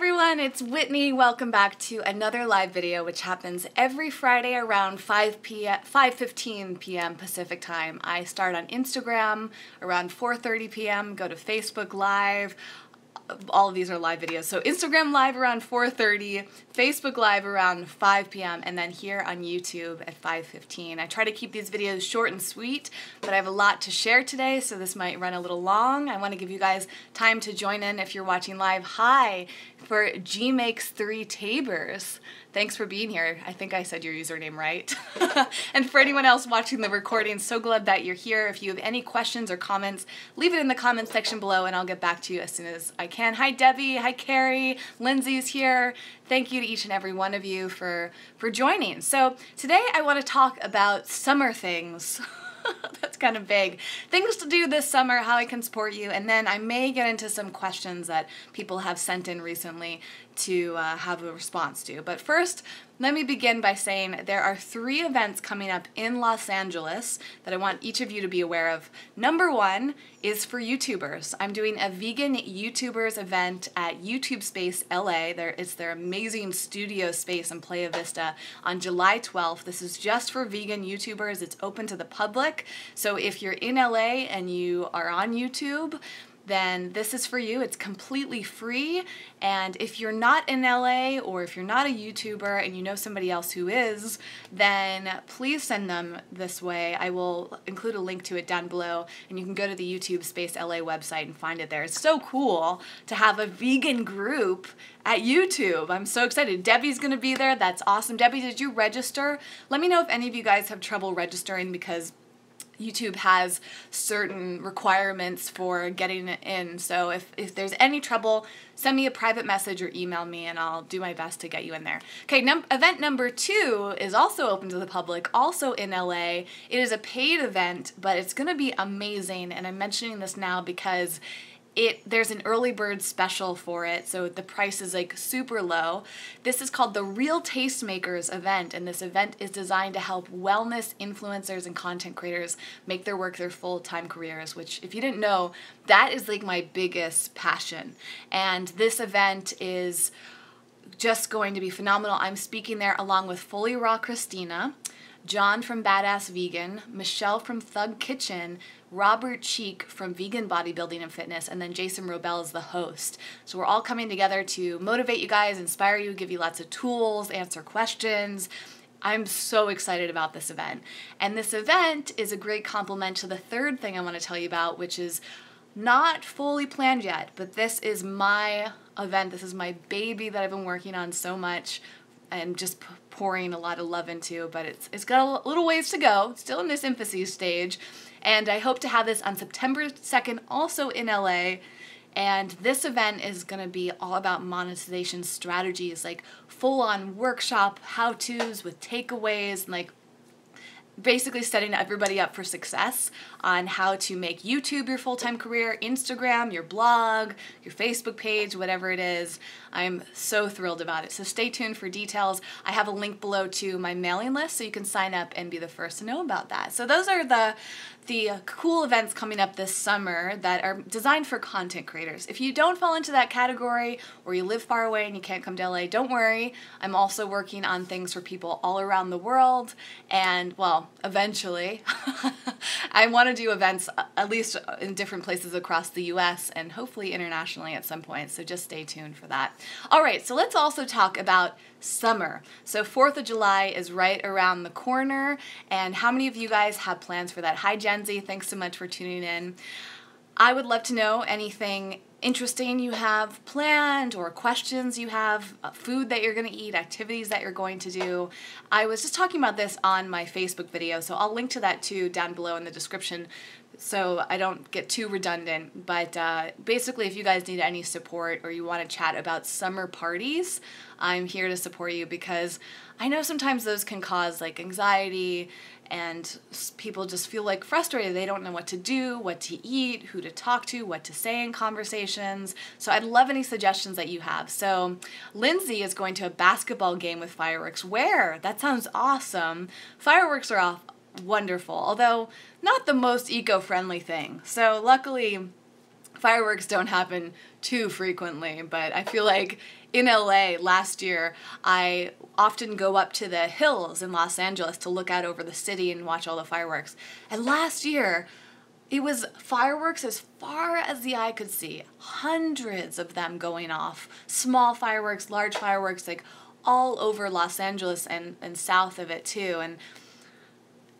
everyone, it's Whitney. Welcome back to another live video which happens every Friday around 5:15 p.m. Pacific time. I start on Instagram around 4:30 p.m., go to Facebook Live. All of these are live videos. So Instagram Live around 4:30, Facebook Live around 5 p.m., and then here on YouTube at 5:15. I try to keep these videos short and sweet, but I have a lot to share today, so this might run a little long. I want to give you guys time to join in if you're watching live. Hi for GMakes3Tabers. Thanks for being here. I think I said your username right. And for anyone else watching the recording, so glad that you're here. If you have any questions or comments, leave it in the comments section below and I'll get back to you as soon as I can. Hi Debbie, hi Carrie, Lindsay's here. Thank you to each and every one of you for joining. So today I want to talk about summer things. That's kind of vague. Things to do this summer, how I can support you, and then I may get into some questions that people have sent in recently to have a response to. But first, let me begin by saying there are 3 events coming up in Los Angeles that I want each of you to be aware of. Number 1 is for YouTubers. I'm doing a vegan YouTubers event at YouTube Space LA. It's their amazing studio space in Playa Vista on July 12th. This is just for vegan YouTubers. It's open to the public. So if you're in LA and you are on YouTube, then this is for you. It's completely free, and if you're not in LA or if you're not a YouTuber and you know somebody else who is, then please send them this way. I will include a link to it down below, and you can go to the YouTube Space LA website and find it there. It's so cool to have a vegan group at YouTube. I'm so excited. Debbie's gonna be there. That's awesome. Debbie, did you register? Let me know if any of you guys have trouble registering, because YouTube has certain requirements for getting it in. So if there's any trouble, send me a private message or email me and I'll do my best to get you in there. Okay, event number 2 is also open to the public, also in LA. It is a paid event, but it's gonna be amazing, and I'm mentioning this now because there's an early bird special for it, so the price is like super low. This is called the Real Tastemakers event, and this event is designed to help wellness influencers and content creators make their work their full-time careers, which, if you didn't know, that is like my biggest passion. And this event is just going to be phenomenal. I'm speaking there along with Fully Raw Christina, John from Badass Vegan, Michelle from Thug Kitchen, Robert Cheek from Vegan Bodybuilding and Fitness, and then Jason Robel is the host. So we're all coming together to motivate you guys, inspire you, give you lots of tools, answer questions. I'm so excited about this event. And this event is a great complement to the 3rd thing I want to tell you about, which is not fully planned yet, but this is my event. This is my baby that I've been working on so much and just pouring a lot of love into, but it's got a little ways to go. It's still in this infancy stage, and I hope to have this on September 2nd, also in LA, and this event is going to be all about monetization strategies, like full-on workshop how-tos with takeaways, and like basically setting everybody up for success on how to make YouTube your full-time career, Instagram, your blog, your Facebook page, whatever it is. I'm so thrilled about it. So stay tuned for details. I have a link below to my mailing list so you can sign up and be the first to know about that. So those are the cool events coming up this summer that are designed for content creators. If you don't fall into that category, or you live far away and you can't come to LA, don't worry. I'm also working on things for people all around the world, and well, eventually I want to do events at least in different places across the US and hopefully internationally at some point, so just stay tuned for that. All right, so let's also talk about summer. So 4th of July is right around the corner, and how many of you guys have plans for that? Hi Gen Z, thanks so much for tuning in. I would love to know anything interesting you have planned, or questions you have, food that you're going to eat, activities that you're going to do. I was just talking about this on my Facebook video, so I'll link to that too down below in the description so I don't get too redundant. But basically, if you guys need any support or you want to chat about summer parties, I'm here to support you, because I know sometimes those can cause like anxiety, and people just feel like frustrated. They don't know what to do, what to eat, who to talk to, what to say in conversations. So I'd love any suggestions that you have. So Lindsay is going to a basketball game with fireworks. Where? That sounds awesome. Fireworks are wonderful, although not the most eco-friendly thing. So luckily fireworks don't happen too frequently, but I feel like in LA last year, I often go up to the hills in Los Angeles to look out over the city and watch all the fireworks. And last year, it was fireworks as far as the eye could see. Hundreds of them going off. Small fireworks, large fireworks, like all over Los Angeles and south of it too. And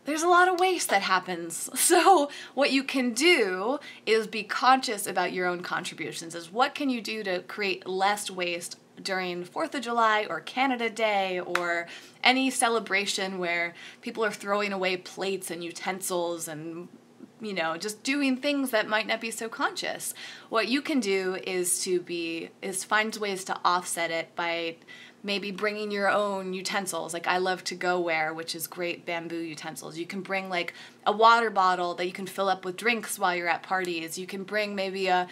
there's a lot of waste that happens. So what you can do is be conscious about your own contributions. Is what can you do to create less waste during 4th of July or Canada Day or any celebration where people are throwing away plates and utensils and, you know, just doing things that might not be so conscious. What you can do is find ways to offset it by maybe bringing your own utensils. Like I love to go ware, which is great bamboo utensils. You can bring like a water bottle that you can fill up with drinks while you're at parties. You can bring maybe a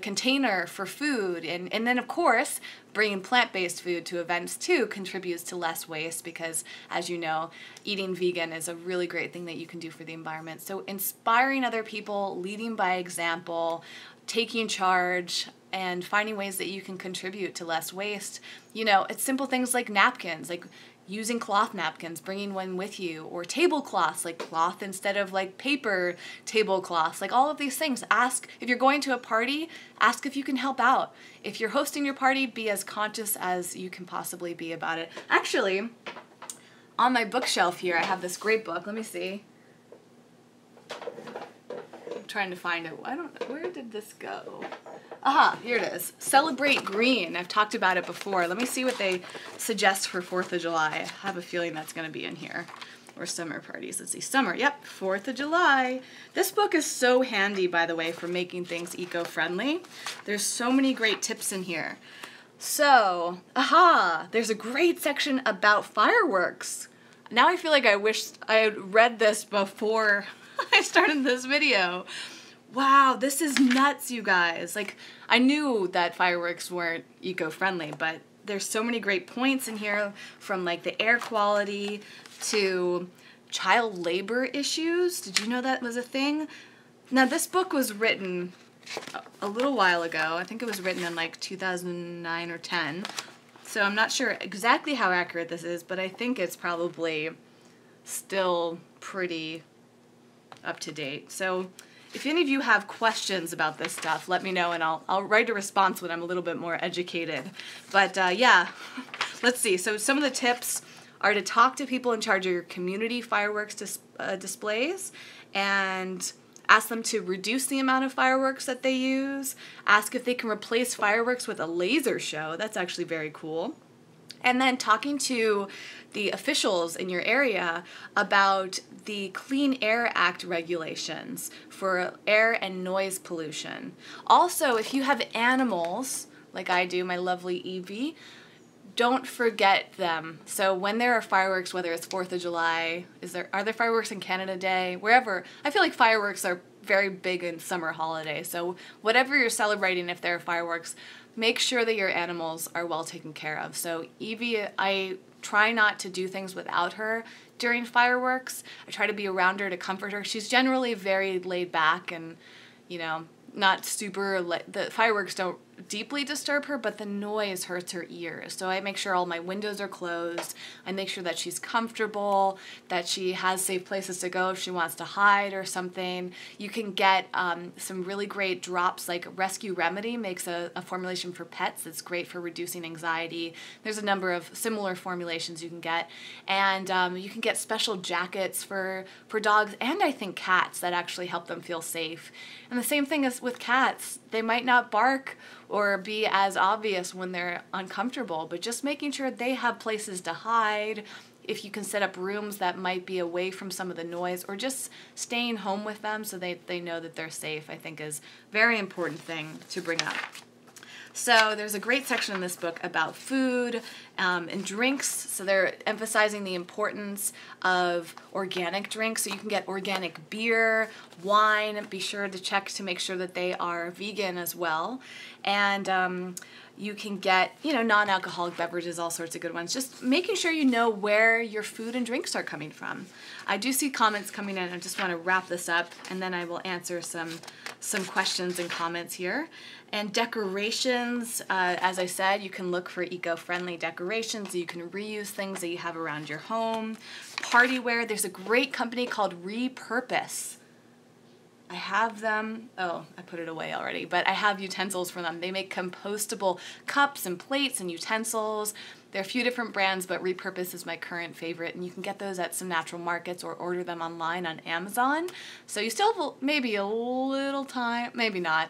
container for food. And then of course, bringing plant-based food to events too contributes to less waste because, as you know, eating vegan is a really great thing that you can do for the environment. So inspiring other people, leading by example, taking charge, and finding ways that you can contribute to less waste. You know, it's simple things like napkins, like using cloth napkins, bringing one with you, or tablecloths, like cloth instead of like paper tablecloths, like all of these things. Ask, if you're going to a party, ask if you can help out. If you're hosting your party, be as conscious as you can possibly be about it. Actually, on my bookshelf here, I have this great book. Let me see. I'm trying to find it. Where did this go? Aha, here it is. Celebrate Green. I've talked about it before. Let me see what they suggest for 4th of July. I have a feeling that's going to be in here. Or summer parties. Let's see. Summer. Yep, 4th of July. This book is so handy, by the way, for making things eco-friendly. There's so many great tips in here. So, aha, there's a great section about fireworks. Now I feel like I wish I had read this before I started this video. Wow, this is nuts, you guys. Like, I knew that fireworks weren't eco-friendly, but there's so many great points in here, from like the air quality to child labor issues. Did you know that was a thing? Now, this book was written a little while ago. I think it was written in like 2009 or 10. So I'm not sure exactly how accurate this is, but I think it's probably still pretty up to date. So if any of you have questions about this stuff, let me know and I'll write a response when I'm a little bit more educated. But yeah, let's see. So some of the tips are to talk to people in charge of your community fireworks displays and ask them to reduce the amount of fireworks that they use. Ask if they can replace fireworks with a laser show. That's actually very cool. And then talking to the officials in your area about the Clean Air Act regulations for air and noise pollution. Also, if you have animals, like I do, my lovely Evie, don't forget them. So when there are fireworks, whether it's 4th of July, are there fireworks in Canada Day, wherever, I feel like fireworks are very big in summer holidays. So whatever you're celebrating, if there are fireworks, make sure that your animals are well taken care of. So Evie, I try not to do things without her during fireworks. I try to be around her to comfort her. She's generally very laid back and, you know, not super, the fireworks don't deeply disturb her, but the noise hurts her ears. So I make sure all my windows are closed. I make sure that she's comfortable, that she has safe places to go if she wants to hide or something. You can get some really great drops, like Rescue Remedy makes a formulation for pets that's great for reducing anxiety. There's a number of similar formulations you can get. And you can get special jackets for dogs and I think cats that actually help them feel safe. And the same thing as with cats. They might not bark or be as obvious when they're uncomfortable, but just making sure they have places to hide, if you can set up rooms that might be away from some of the noise, or just staying home with them so they know that they're safe, I think is a very important thing to bring up. So there's a great section in this book about food and drinks. So they're emphasizing the importance of organic drinks. So you can get organic beer, wine. Be sure to check to make sure that they are vegan as well. And You can get, you know, non-alcoholic beverages, all sorts of good ones. Just making sure you know where your food and drinks are coming from. I do see comments coming in. I just want to wrap this up, and then I will answer some questions and comments here. And decorations, as I said, you can look for eco-friendly decorations. You can reuse things that you have around your home. Party wear, there's a great company called Repurpose. I have them, oh, I put it away already, but I have utensils for them. They make compostable cups and plates and utensils. There are a few different brands, but Repurpose is my current favorite, and you can get those at some natural markets or order them online on Amazon. So you still have maybe a little time, maybe not.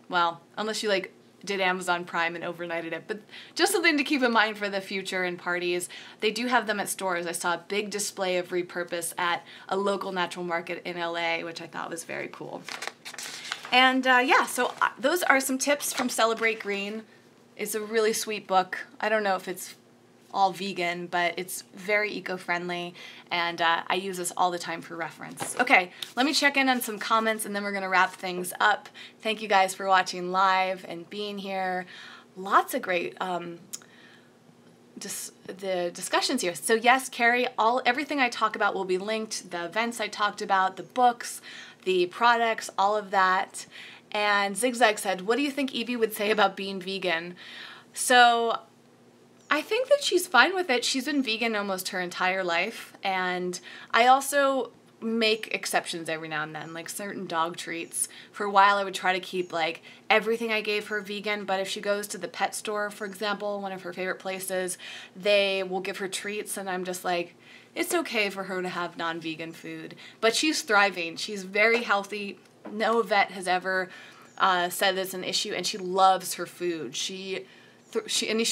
Well, unless you like did Amazon Prime and overnighted it, but just something to keep in mind for the future and parties. They do have them at stores. I saw a big display of Repurpose at a local natural market in LA, which I thought was very cool. And yeah, so those are some tips from Celebrate Green. It's a really sweet book. I don't know if it's all vegan, but it's very eco-friendly, and I use this all the time for reference. Okay, let me check in on some comments, and then we're gonna wrap things up. Thank you guys for watching live and being here. Lots of great the discussions here. So yes, Carrie, everything I talk about will be linked. The events I talked about, the books, the products, all of that. And Zigzag said, what do you think Evie would say about being vegan? So I think that she's fine with it. She's been vegan almost her entire life, and I also make exceptions every now and then, like certain dog treats. For a while I would try to keep like everything I gave her vegan, but if she goes to the pet store, for example, one of her favorite places, they will give her treats, and I'm just like, it's okay for her to have non-vegan food. But she's thriving. She's very healthy. No vet has ever said it's an issue, and she loves her food. She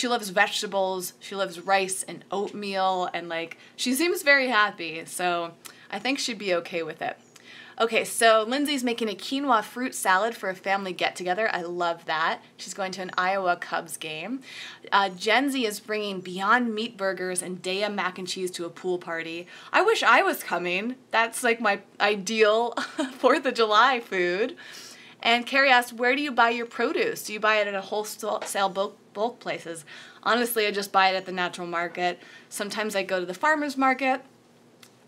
loves vegetables, she loves rice and oatmeal, and like, she seems very happy, so I think she'd be okay with it. Okay, so Lindsay's making a quinoa fruit salad for a family get-together. I love that. She's going to an Iowa Cubs game. Gen Z is bringing Beyond Meat burgers and Daya mac and cheese to a pool party. I wish I was coming. That's like my ideal 4th of July food. And Carrie asked, where do you buy your produce? Do you buy it at a wholesale bulk places? Honestly, I just buy it at the natural market. Sometimes I go to the farmer's market.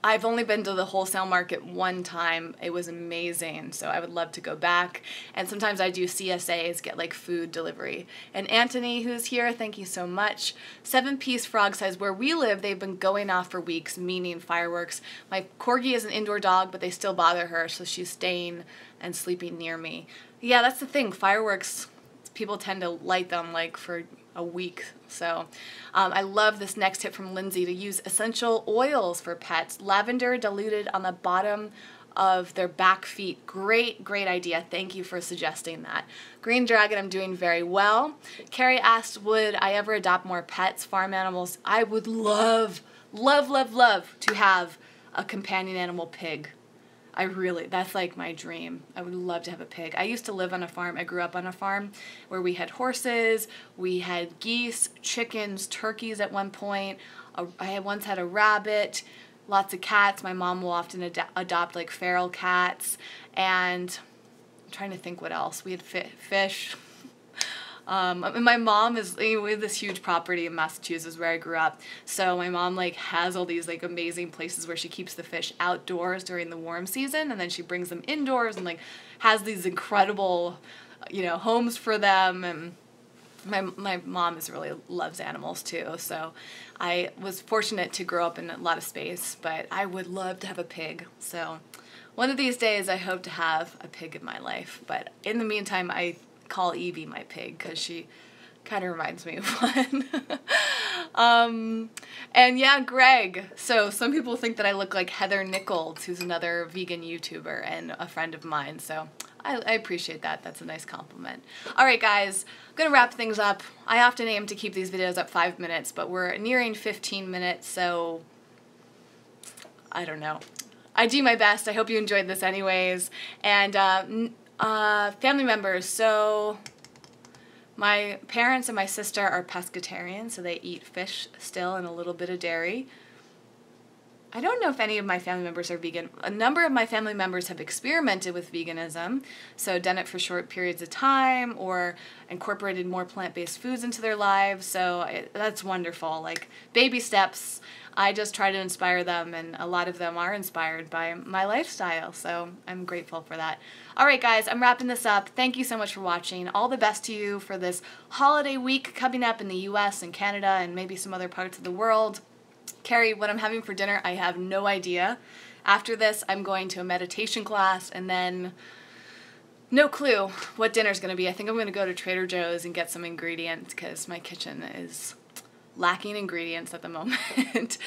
I've only been to the wholesale market one time. It was amazing, so I would love to go back. And sometimes I do CSAs, get like food delivery. And Anthony, who's here, thank you so much. 7-Piece Frog says, where we live, they've been going off for weeks, meaning fireworks. My corgi is an indoor dog, but they still bother her, so she's staying and sleeping near me. Yeah, that's the thing. Fireworks, people tend to light them like for a week. So I love this next tip from Lindsay, to use essential oils for pets. Lavender diluted on the bottom of their back feet. Great, great idea. Thank you for suggesting that. Green Dragon, I'm doing very well. Carrie asked, would I ever adopt more pets, farm animals? I would love, love, love, love to have a companion animal pig. That's like my dream. I would love to have a pig. I used to live on a farm. I grew up on a farm where we had horses, we had geese, chickens, turkeys at one point. I once had a rabbit, lots of cats. My mom will often adopt like feral cats. And I'm trying to think what else. We had fish. And my mom we have this huge property in Massachusetts where I grew up. So my mom like has all these like amazing places where she keeps the fish outdoors during the warm season, and then she brings them indoors and like has these incredible, homes for them. And my mom really loves animals too. So I was fortunate to grow up in a lot of space, but I would love to have a pig. So one of these days I hope to have a pig in my life. But in the meantime, I call Evie my pig because she kind of reminds me of one. And yeah, Greg. So some people think that I look like Heather Nichols, who's another vegan YouTuber and a friend of mine. So I appreciate that. That's a nice compliment. All right, guys, I'm going to wrap things up. I often aim to keep these videos up 5 minutes, but we're nearing 15 minutes, so I don't know. I do my best. I hope you enjoyed this anyways. And family members, so my parents and my sister are pescatarian, so they eat fish still and a little bit of dairy. I don't know if any of my family members are vegan. A number of my family members have experimented with veganism, so done it for short periods of time or incorporated more plant-based foods into their lives, so that's wonderful. Like, baby steps. I just try to inspire them, and a lot of them are inspired by my lifestyle, so I'm grateful for that. All right, guys, I'm wrapping this up. Thank you so much for watching. All the best to you for this holiday week coming up in the US and Canada and maybe some other parts of the world. Carrie, what I'm having for dinner, I have no idea. After this, I'm going to a meditation class, and then no clue what dinner's going to be. I think I'm going to go to Trader Joe's and get some ingredients because my kitchen is lacking ingredients at the moment.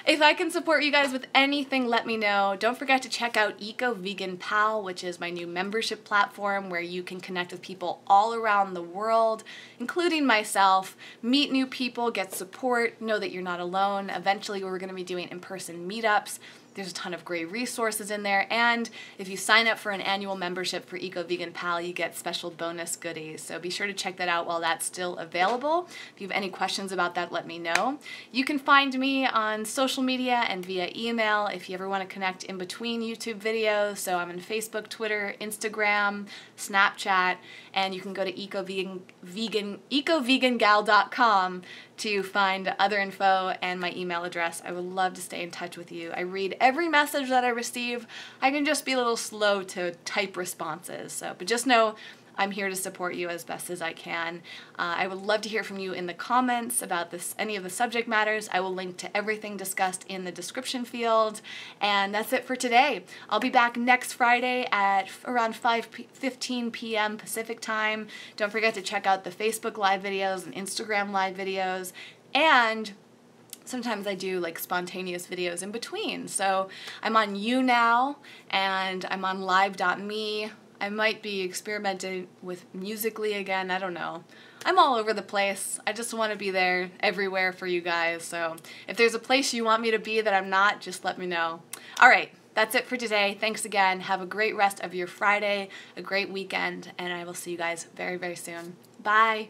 If I can support you guys with anything, let me know. Don't forget to check out Eco Vegan Pal, which is my new membership platform where you can connect with people all around the world, including myself, meet new people, get support, know that you're not alone. Eventually, we're going to be doing in-person meetups. There's a ton of great resources in there, and if you sign up for an annual membership for Eco Vegan Pal, you get special bonus goodies, so be sure to check that out while that's still available. If you have any questions about that, let me know. You can find me on social media and via email if you ever want to connect in between YouTube videos, so I'm on Facebook, Twitter, Instagram, Snapchat, and you can go to ecovegangal.com to find other info and my email address. I would love to stay in touch with you. I read every message that I receive. I can just be a little slow to type responses, but just know I'm here to support you as best as I can. I would love to hear from you in the comments about any of the subject matters. I will link to everything discussed in the description field. And that's it for today. I'll be back next Friday at around 5:15 p.m. Pacific time. Don't forget to check out the Facebook live videos and Instagram live videos. And sometimes I do like spontaneous videos in between. So I'm on YouNow and I'm on live.me. I might be experimenting with Musical.ly again, I don't know. I'm all over the place. I just want to be there everywhere for you guys, so if there's a place you want me to be that I'm not, just let me know. Alright, that's it for today. Thanks again. Have a great rest of your Friday, a great weekend, and I will see you guys very, very soon. Bye!